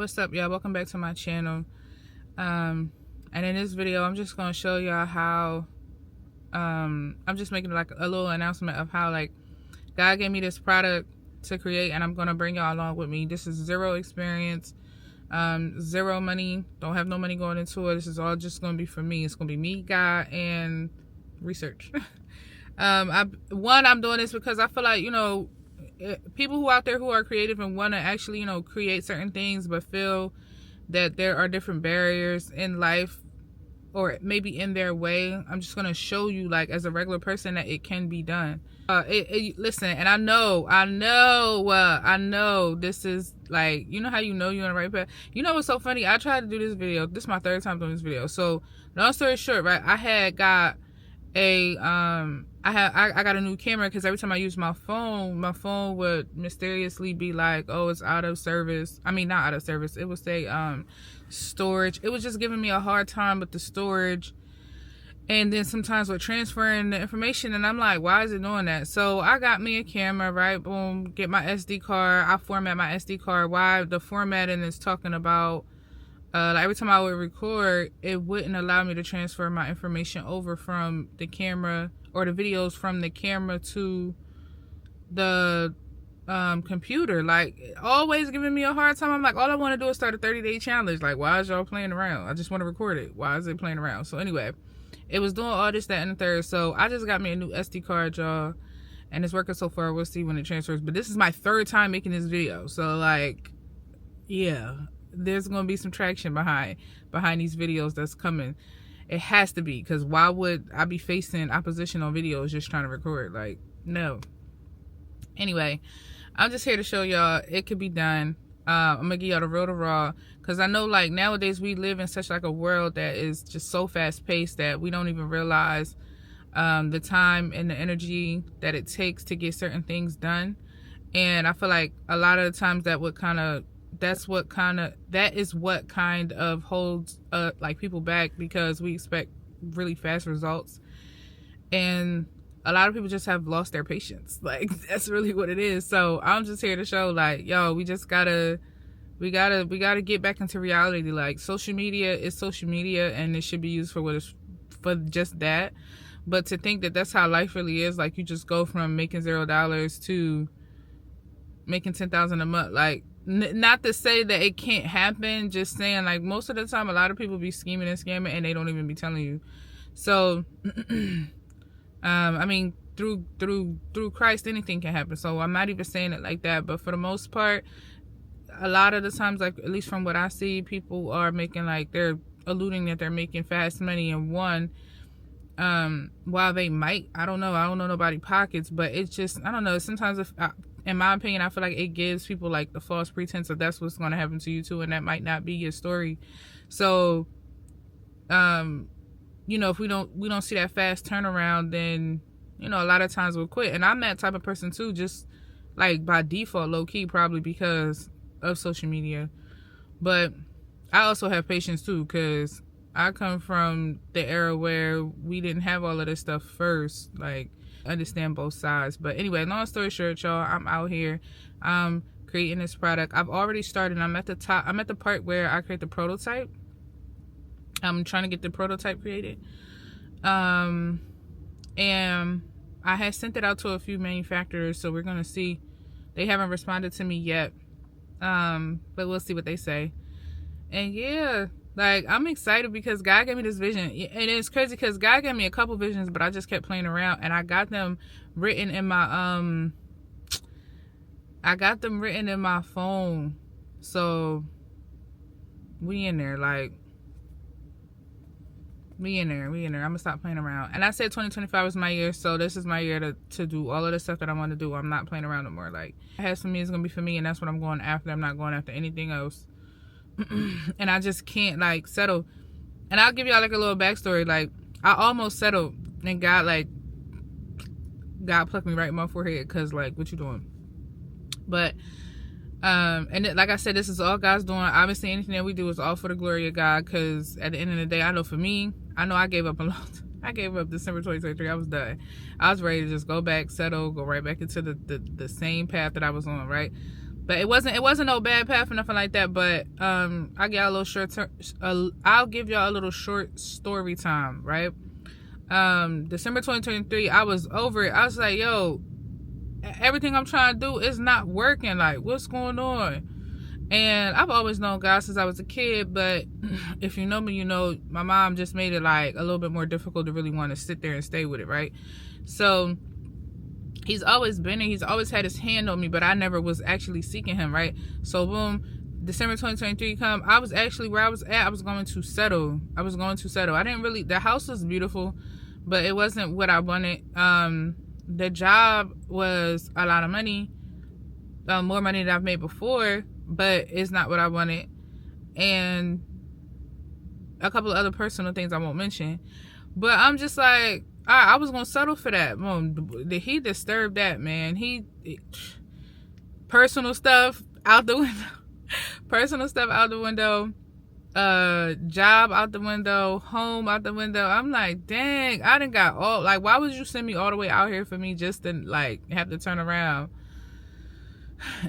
What's up, y'all? Welcome back to my channel. And in this video I'm just gonna show y'all how I'm just making like a little announcement of how like God gave me this product to create, and I'm gonna bring y'all along with me. This is zero experience, zero money, don't have no money going into it. This is all just gonna be for me. It's gonna be me, God, and research. I'm doing this because I feel like, people who out there who are creative and want to actually, create certain things, but feel that there are different barriers in life or maybe in their way. I'm just going to show you, like, as a regular person, that it can be done. Listen, and I know this is like, how you're on the right path. What's so funny? I tried to do this video. This is my third time doing this video. So long story short, right, I had got a I got a new camera because every time I use my phone would mysteriously be like, oh, it's out of service. I mean, not out of service, it would say storage. It was just giving me a hard time with the storage, and then sometimes with transferring the information, and I'm like, why is it doing that? So I got me a camera, right? Boom, get my SD card. I format my SD card. Why the formatting is talking about like every time I would record, it wouldn't allow me to transfer my information over from the camera, or the videos from the camera, to the computer. Like, always giving me a hard time. I'm like, all I want to do is start a 30-day challenge. Like, why is y'all playing around? I just want to record it. Why is it playing around? So anyway, it was doing all this, that, and the third. So I just got me a new SD card, y'all, and it's working so far. We'll see when it transfers. But this is my third time making this video, so like, yeah, there's gonna be some traction behind these videos that's coming. It has to be, because why would I be facing opposition on videos just trying to record? Like, no. Anyway, I'm just here to show y'all it could be done. I'm gonna give y'all the real to raw, because I know, like, nowadays we live in such like a world that is just so fast paced that we don't even realize the time and the energy that it takes to get certain things done. And I feel like a lot of the times that is what kind of holds like people back, because we expect really fast results, and a lot of people just have lost their patience. Like, that's really what it is. So I'm just here to show, like, yo, we gotta get back into reality. Like, social media is social media, and it should be used for what it's for, just that. But to think that that's how life really is, like, you just go from making $0 to making 10,000 a month, like, not to say that it can't happen, just saying, like, most of the time a lot of people be scheming and scamming, and they don't even be telling you. So I mean, through Christ, anything can happen. So I'm not even saying it like that, but for the most part, a lot of the times, like, at least from what I see, people are making, like, they're alluding that they're making fast money. And while they might, I don't know nobody's pockets, but it's just, I don't know, sometimes in my opinion, I feel like it gives people like the false pretense of that's what's going to happen to you too, and that might not be your story. So if we don't see that fast turnaround, then a lot of times we'll quit. And I'm that type of person too, just like by default, low key, probably because of social media. But I also have patience too, because I come from the era where we didn't have all of this stuff first. Like, understand both sides. But anyway, long story short, y'all, I'm out here creating this product. I've already started. I'm at the part where I create the prototype. I'm trying to get the prototype created, and I had sent it out to a few manufacturers, so we're gonna see. They haven't responded to me yet, but we'll see what they say. And yeah, like, I'm excited because God gave me this vision. And it's crazy because God gave me a couple visions, but I just kept playing around, and I got them written in my phone. So we in there, like, we in there. I'm gonna stop playing around. And I said 2025 is my year, so this is my year to do all of the stuff that I want to do. I'm not playing around no more. Like, it has for me, it's gonna be for me, and that's what I'm going after. I'm not going after anything else. And I just can't, like, settle. And I'll give y'all like a little backstory. Like, I almost settled, and God plucked me right in my forehead, because, like, what you doing? But like I said, this is all God's doing. Obviously, anything that we do is all for the glory of God, because at the end of the day, I know for me, I gave up a lot. I gave up December 2023. I was done. I was ready to just go back, settle, go right back into the same path that I was on, right? But it wasn't no bad path or nothing like that. But I got a little I'll give y'all a little short story time, right? December 2023, I was over it. I was like, yo, everything I'm trying to do is not working. Like, what's going on? And I've always known God since I was a kid, but if you know me, you know my mom just made it like a little bit more difficult to really want to sit there and stay with it, right? So he's always been there. He's always had his hand on me, but I never was actually seeking him, right? So boom, December 2023 come. I was actually where I was at. I was going to settle. I didn't really, the house was beautiful, but it wasn't what I wanted. The job was a lot of money, more money than I've made before, but it's not what I wanted. And a couple of other personal things I won't mention. But I'm just like, I was going to settle for that. He disturbed that, man. Personal stuff out the window. Personal stuff out the window. Job out the window. Home out the window. I'm like, dang, I done got all, like, why would you send me all the way out here for me just to, like, have to turn around?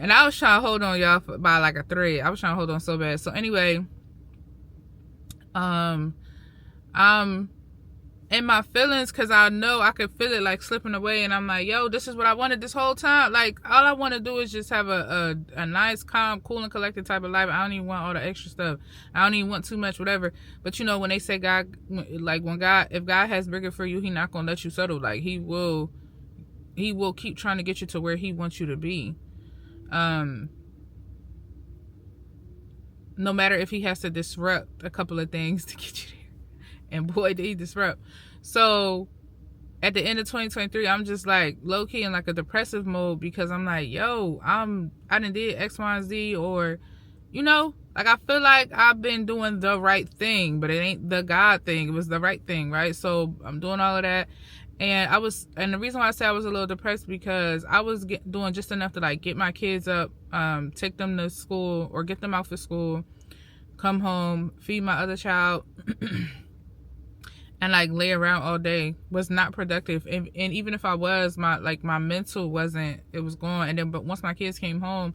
And I was trying to hold on, y'all, by like a thread. I was trying to hold on so bad. So anyway, I'm in my feelings because I know I could feel it like slipping away. And I'm like, yo, this is what I wanted this whole time. Like, all I want to do is just have a nice, calm, cool, and collected type of life. I don't even want all the extra stuff. I don't even want too much, whatever. But you know, when they say God, like if God has bigger for you, He not going to let you settle. Like, He will keep trying to get you to where He wants you to be. No matter if He has to disrupt a couple of things to get you there. And boy, did He disrupt. So at the end of 2023, I'm just like low-key in like a depressive mode because I'm like, yo, I done did X, Y, and Z, or, you know, like I feel like I've been doing the right thing, but it ain't the God thing. It was the right thing, right? So I'm doing all of that. And the reason why I say I was a little depressed because I was doing just enough to like get my kids up, take them to school or get them out for school, come home, feed my other child, and like lay around all day. Was not productive. And even if I was, my mental wasn't, it was gone. And then, but once my kids came home,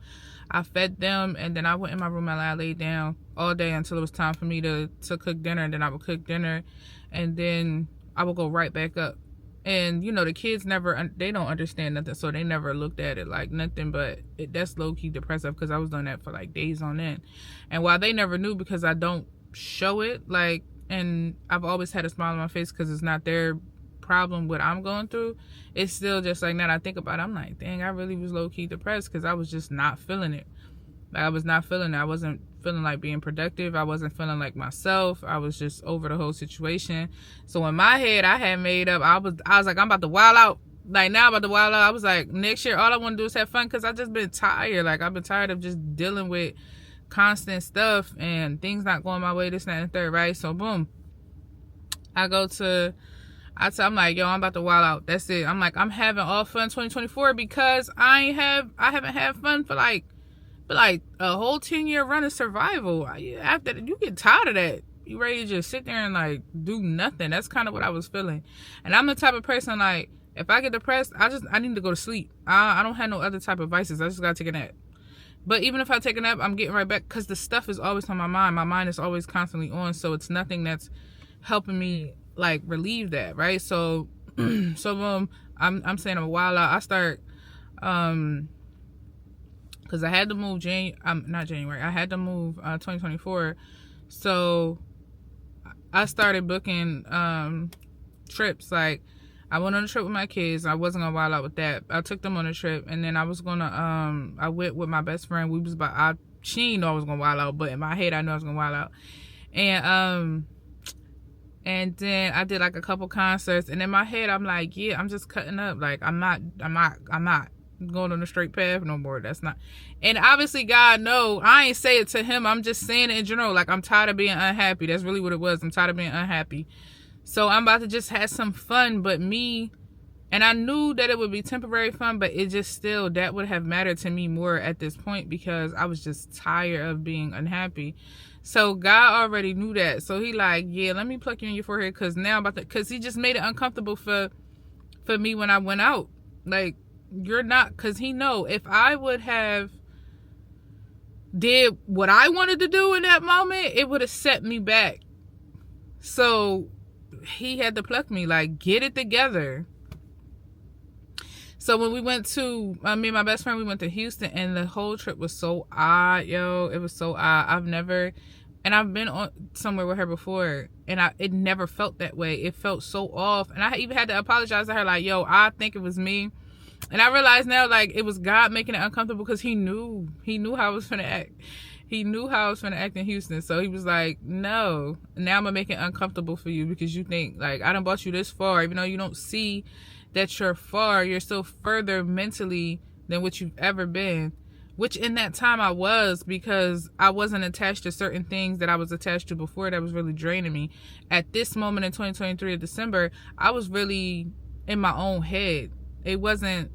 I fed them, and then I went in my room and I laid down all day until it was time for me to cook dinner. And then I would cook dinner, and then I would go right back up. And, you know, the kids they don't understand nothing, so they never looked at it like nothing, but that's low-key depressive because I was doing that for, like, days on end. And while they never knew because I don't show it, like, and I've always had a smile on my face because it's not their problem what I'm going through, it's still just like that. I think about it, I'm like, dang, I really was low-key depressed because I was just not feeling it. Like, I was not feeling it. I wasn't feeling like being productive. I wasn't feeling like myself. I was just over the whole situation. So in my head, I had made up, I was like, I'm about to wild out. Like, now I'm about to wild out. I was like, next year, all I want to do is have fun because I just been tired. Like, I've been tired of just dealing with constant stuff and things not going my way, this, that, and the third, right? So boom, I'm like, yo, I'm about to wild out. That's it. I'm like, I'm having all fun 2024 because I haven't had fun for like a whole 10-year run of survival. After that, you get tired of that. You ready to just sit there and like do nothing. That's kind of what I was feeling. And I'm the type of person, like, if I get depressed, I need to go to sleep. I don't have no other type of vices. I just gotta take a nap. But even if I take a nap, I'm getting right back because the stuff is always on my mind. My mind is always constantly on, so it's nothing that's helping me like relieve that, right? So I'm saying I'm a while out. I start because I had to move not January. I had to move 2024. So I started booking trips. Like, I went on a trip with my kids. I wasn't gonna wild out with that. I took them on a trip, and then I was gonna I went with my best friend. She didn't know I was gonna wild out, but in my head I knew I was gonna wild out. And then I did like a couple concerts, and in my head I'm like, yeah, I'm just cutting up. Like, I'm not going on the straight path no more. That's not. And obviously God know, I ain't say it to him, I'm just saying it in general. Like, I'm tired of being unhappy. That's really what it was. I'm tired of being unhappy. So I'm about to just have some fun. But me, and I knew that it would be temporary fun, but it just still, that would have mattered to me more at this point because I was just tired of being unhappy. So God already knew that. So he like, yeah, let me pluck you in your forehead because now because he just made it uncomfortable for me when I went out. Like, you're not, because he know if I would have did what I wanted to do in that moment, it would have set me back. So he had to pluck me, like, get it together. So when we went to, me and my best friend, we went to Houston, and the whole trip was so odd, yo. It was so odd. I've been on somewhere with her before, and it never felt that way. It felt so off, and I even had to apologize to her, like, yo, I think it was me. And I realize now, like, it was God making it uncomfortable, because he knew how I was finna act. He knew how I was finna act in Houston. So he was like, no, now I'm gonna make it uncomfortable for you, because you think, like, I done brought you this far. Even though you don't see that you're far, you're still further mentally than what you've ever been. Which in that time I was, because I wasn't attached to certain things that I was attached to before that was really draining me. At this moment in 2023 of December, I was really in my own head. It wasn't,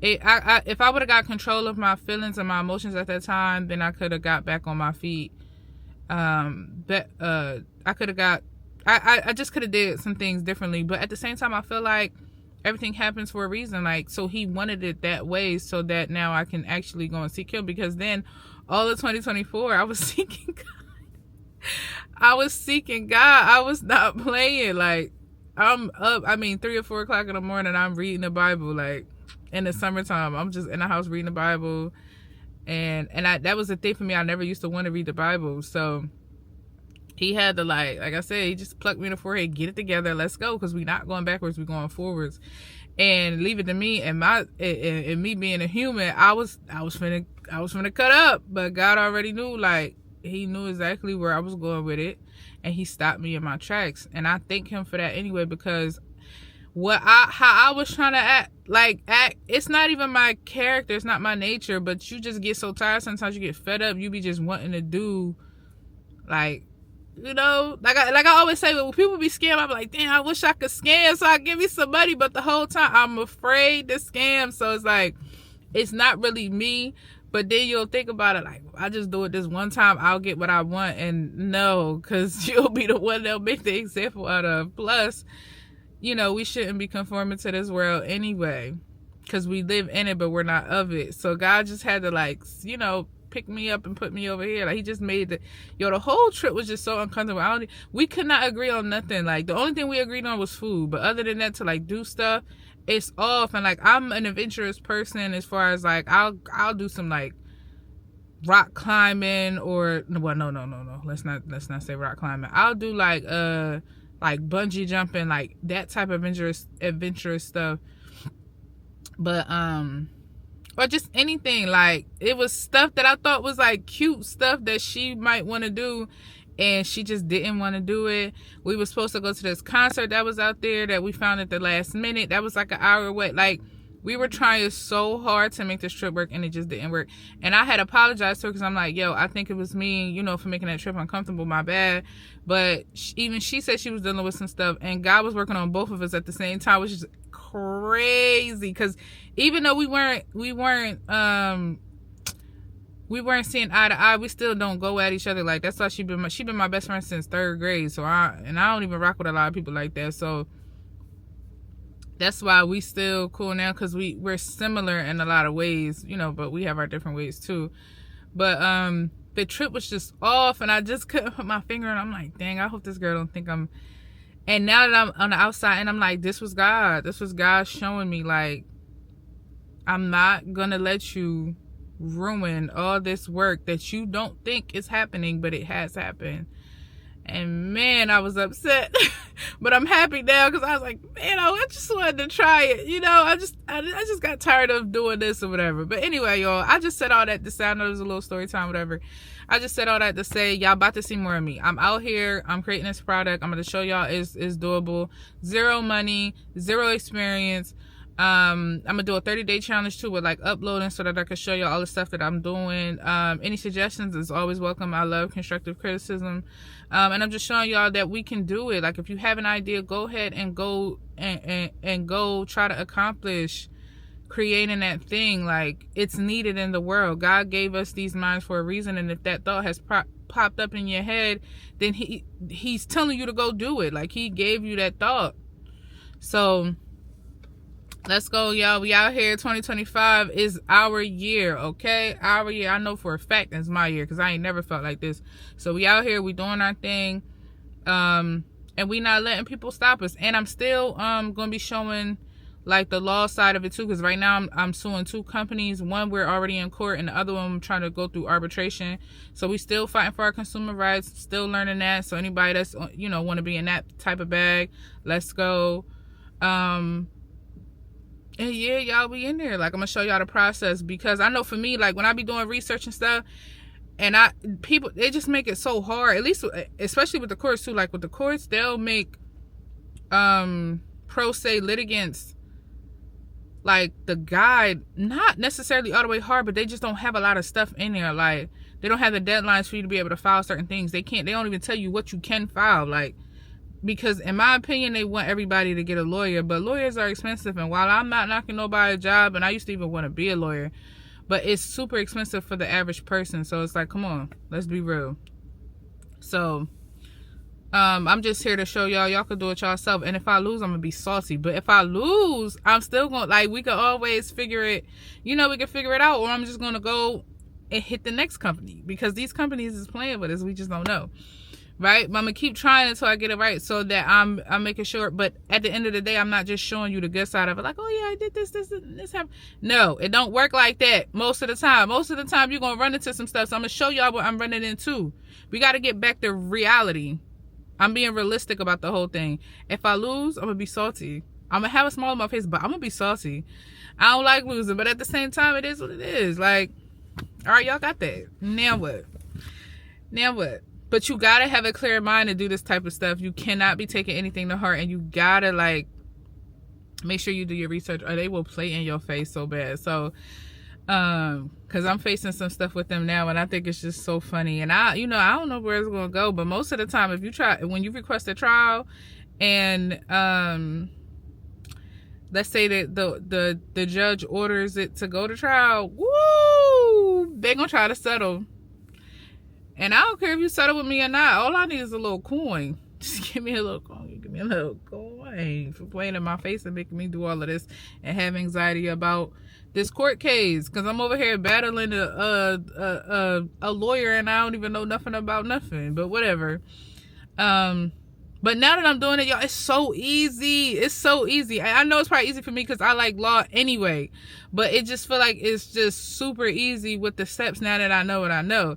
if I would have got control of my feelings and my emotions at that time, then I could have got back on my feet. I just could have did some things differently. But at the same time, I feel like everything happens for a reason. Like, so he wanted it that way so that now I can actually go and seek him. Because then all of 2024, I was seeking God. I was not playing. Like, I'm up, 3 or 4 o'clock in the morning, I'm reading the Bible. Like, in the summertime, I'm just in the house reading the Bible. And that was the thing for me. I never used to want to read the Bible. So he had to, like I said, he just plucked me in the forehead, get it together, let's go, because we're not going backwards, we're going forwards. And leave it to me, and me being a human, I was finna cut up. But God already knew, like, he knew exactly where I was going with it, and he stopped me in my tracks. And I thank him for that anyway, because how I was trying to act, it's not even my character, it's not my nature, but you just get so tired sometimes, you get fed up, you be just wanting to do, like, you know, like I always say, when people be scammed, I'm like, damn, I wish I could scam so I give me some money. But the whole time I'm afraid to scam. So it's like, it's not really me. But then you'll think about it, like, I just do it this one time, I'll get what I want. And no, because you'll be the one they'll make the example out of. Plus, you know, we shouldn't be conforming to this world anyway, because we live in it, but we're not of it. So God just had to, like, you know, pick me up and put me over here. Like, he just made the whole trip was just so uncomfortable. We could not agree on nothing. Like, the only thing we agreed on was food, but other than that, to, like, do stuff, it's off. And, like, I'm an adventurous person as far as, like, I'll do some, like, rock climbing, or, well, no, let's not say rock climbing. I'll do, like bungee jumping, like that type of adventurous stuff. But or just anything. Like, it was stuff that I thought was, like, cute stuff that she might want to do, and she just didn't want to do it. We were supposed to go to this concert that was out there that we found at the last minute. That was like an hour away. Like, we were trying so hard to make this trip work, and it just didn't work. And I had apologized to her, because I'm like, yo, I think it was me, you know, for making that trip uncomfortable, my bad. But even she said she was dealing with some stuff, and God was working on both of us at the same time, which is crazy. Because even though we weren't seeing eye to eye, we still don't go at each other. Like, that's why she been my best friend since 3rd grade. So I don't even rock with a lot of people like that. So that's why we still cool now, because we're similar in a lot of ways, you know, but we have our different ways too. But the trip was just off, and I just couldn't put my finger on it. I'm like, dang, I hope this girl don't think I'm. And now that I'm on the outside, and I'm like, this was God showing me, like, I'm not gonna let you ruin all this work that you don't think is happening, but it has happened. And man, I was upset. But I'm happy now, because I was like, man, I just wanted to try it. You know, I just got tired of doing this or whatever. But anyway, y'all, I just said all that to say, I know there's a little story time, whatever. I just said all that to say, y'all about to see more of me. I'm out here, I'm creating this product. I'm going to show y'all it's doable. 0 money, 0 experience. I'm gonna do a 30-day challenge too, with, like, uploading, so that I can show you all the stuff that I'm doing. Any suggestions is always welcome. I love constructive criticism. And I'm just showing y'all that we can do it. Like, if you have an idea, go ahead and go and go try to accomplish creating that thing. Like, it's needed in the world. God gave us these minds for a reason, and if that thought has popped up in your head, then he's telling you to go do it. Like, he gave you that thought. So Let's go, y'all. We out here. 2025 is our year, okay? Our year. I know for a fact it's my year because I ain't never felt like this. So we out here. We doing our thing. And we not letting people stop us. And I'm still gonna be showing like the law side of it too, because right now I'm suing 2 companies. One we're already in court, and the other one I'm trying to go through arbitration. So we still fighting for our consumer rights, still learning that. So anybody that's, you know, want to be in that type of bag, let's go. And yeah, y'all be in there. Like, I'm gonna show y'all the process, because I know for me, like when I be doing research and stuff, and people, they just make it so hard, at least especially with the courts too. Like with the courts, they'll make pro se litigants, like the guide, not necessarily all the way hard, but they just don't have a lot of stuff in there. Like they don't have the deadlines for you to be able to file certain things. They don't even tell you what you can file, like, because in my opinion, they want everybody to get a lawyer, but lawyers are expensive. And while I'm not knocking nobody's job, and I used to even want to be a lawyer, but it's super expensive for the average person. So it's like, come on, let's be real. So I'm just here to show y'all can do it yourself. And if I lose, I'm gonna be salty. But if I lose, I'm still gonna, like, we can always figure it, you know, we can figure it out. Or I'm just gonna go and hit the next company, because these companies is playing with us. We just don't know, right? But I'm gonna keep trying until I get it right, so that I'm making sure. But at the end of the day, I'm not just showing you the good side of it, like, oh yeah, I did this happened. No, it don't work like that most of the time. Most of the time you're gonna run into some stuff. So I'm gonna show y'all what I'm running into. We got to get back to reality. I'm being realistic about the whole thing. If I lose, I'm gonna be salty. I'm gonna have a smile on my face, but I'm gonna be salty. I don't like losing, but at the same time, it is what it is. Like, all right, y'all got that. Now what? But you gotta have a clear mind to do this type of stuff. You cannot be taking anything to heart, and you gotta, like, make sure you do your research, or they will play in your face so bad. So because I'm facing some stuff with them now, and I think it's just so funny. And I don't know where it's gonna go, but most of the time, when you request a trial, and let's say that the judge orders it to go to trial, woo, they gonna try to settle. And I don't care if you settle with me or not. All I need is a little coin. Just give me a little coin. Give me a little coin for playing in my face and making me do all of this and have anxiety about this court case, because I'm over here battling a lawyer, and I don't even know nothing about nothing. But whatever. But now that I'm doing it, y'all, it's so easy. It's so easy. I know it's probably easy for me because I like law anyway, but it just feel like it's just super easy with the steps now that I know what I know.